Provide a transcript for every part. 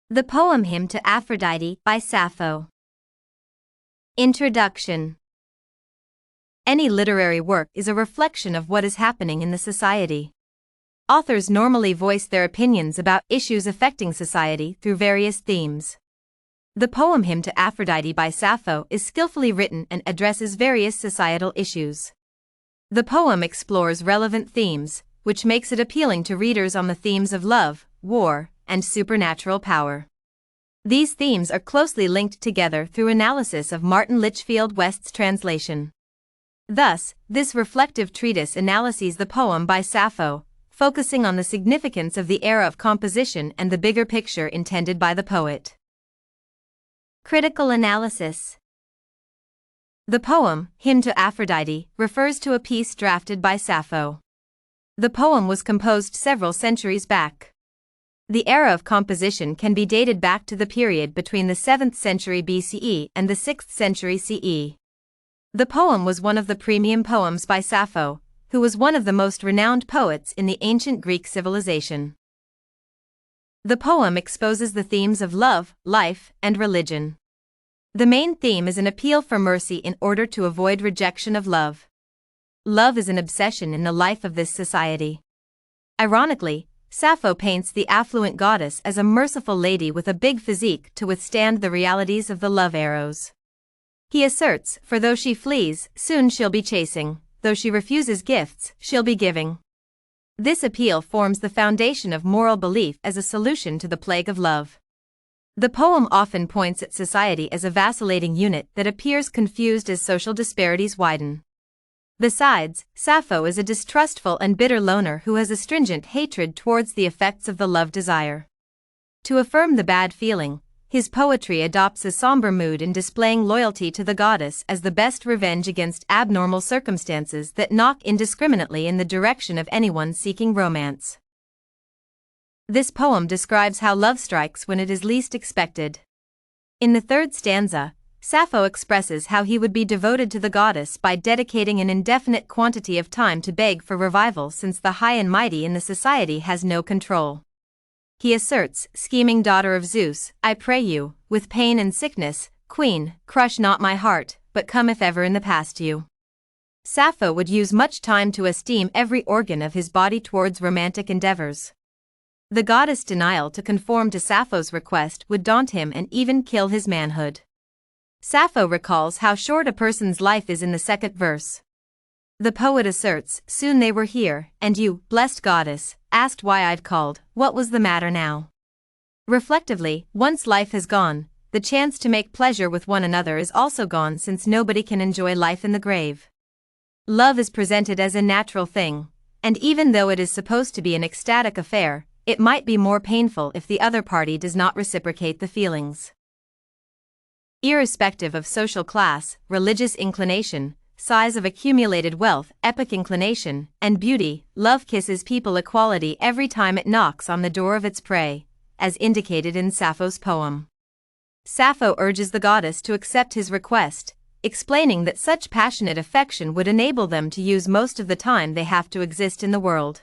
The poem Hymn to Aphrodite by Sappho. Introduction. Any literary work is a reflection of what is happening in the society. Authors normally voice their opinions about issues affecting society through various themes. The poem Hymn to Aphrodite by Sappho is skillfully written and addresses various societal issues. The poem explores relevant themes, which makes it appealing to readers on the themes of love, war, and supernatural power. These themes are closely linked together through analysis of Martin Litchfield West's translation. Thus, this reflective treatise analyses the poem by Sappho, focusing on the significance of the era of composition and the bigger picture intended by the poet. Critical analysis. The poem, Hymn to Aphrodite, refers to a piece drafted by Sappho. The poem was composed several centuries back. The era of composition can be dated back to the period between the 7th century BCE and the 6th century CE. The poem was one of the premium poems by Sappho, who was one of the most renowned poets in the ancient Greek civilization. The poem exposes the themes of love, life, and religion. The main theme is an appeal for mercy in order to avoid rejection of love. Love is an obsession in the life of this society. Ironically, Sappho paints the affluent goddess as a merciful lady with a big physique to withstand the realities of the love arrows. He asserts, for though she flees, soon she'll be chasing, though she refuses gifts, she'll be giving. This appeal forms the foundation of moral belief as a solution to the plague of love. The poem often points at society as a vacillating unit that appears confused as social disparities widen. Besides, Sappho is a distrustful and bitter loner who has a stringent hatred towards the effects of the love desire. To affirm the bad feeling, his poetry adopts a somber mood in displaying loyalty to the goddess as the best revenge against abnormal circumstances that knock indiscriminately in the direction of anyone seeking romance. This poem describes how love strikes when it is least expected. In the third stanza, Sappho expresses how he would be devoted to the goddess by dedicating an indefinite quantity of time to beg for revival since the high and mighty in the society has no control. He asserts, scheming daughter of Zeus, I pray you, with pain and sickness, queen, crush not my heart, but come if ever in the past you. Sappho would use much time to esteem every organ of his body towards romantic endeavors. The goddess' denial to conform to Sappho's request would daunt him and even kill his manhood. Sappho recalls how short a person's life is in the second verse. The poet asserts, soon they were here, and you, blessed goddess, asked why I'd called, what was the matter now? Reflectively, once life has gone, the chance to make pleasure with one another is also gone since nobody can enjoy life in the grave. Love is presented as a natural thing, and even though it is supposed to be an ecstatic affair, it might be more painful if the other party does not reciprocate the feelings. Irrespective of social class, religious inclination, size of accumulated wealth, epic inclination, and beauty, love kisses people equality every time it knocks on the door of its prey, as indicated in Sappho's poem. Sappho urges the goddess to accept his request, explaining that such passionate affection would enable them to use most of the time they have to exist in the world.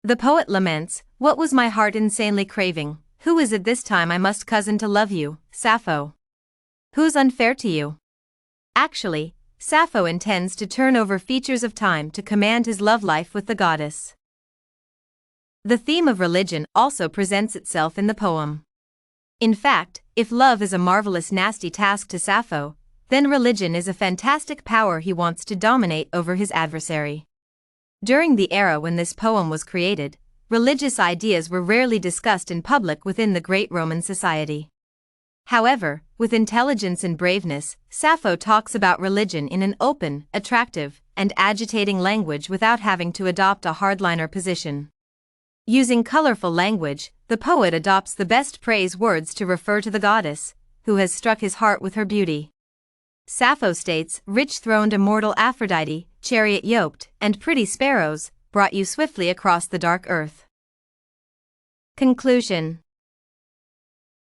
The poet laments, what was my heart insanely craving, who is it this time I must cousin to love you, Sappho? Who's unfair to you? Actually, Sappho intends to turn over features of time to command his love life with the goddess. The theme of religion also presents itself in the poem. In fact, if love is a marvelous nasty task to Sappho, then religion is a fantastic power he wants to dominate over his adversary. During the era when this poem was created, religious ideas were rarely discussed in public within the great Roman society. However, with intelligence and braveness, Sappho talks about religion in an open, attractive, and agitating language without having to adopt a hardliner position. Using colorful language, the poet adopts the best praise words to refer to the goddess, who has struck his heart with her beauty. Sappho states, rich-throned immortal Aphrodite, chariot-yoked, and pretty sparrows, brought you swiftly across the dark earth. Conclusion.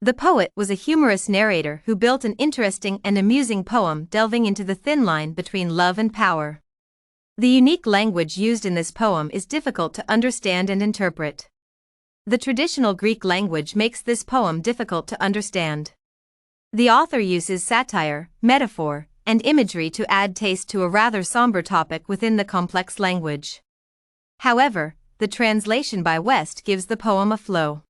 The poet was a humorous narrator who built an interesting and amusing poem delving into the thin line between love and power. The unique language used in this poem is difficult to understand and interpret. The traditional Greek language makes this poem difficult to understand. The author uses satire, metaphor, and imagery to add taste to a rather somber topic within the complex language. However, the translation by West gives the poem a flow.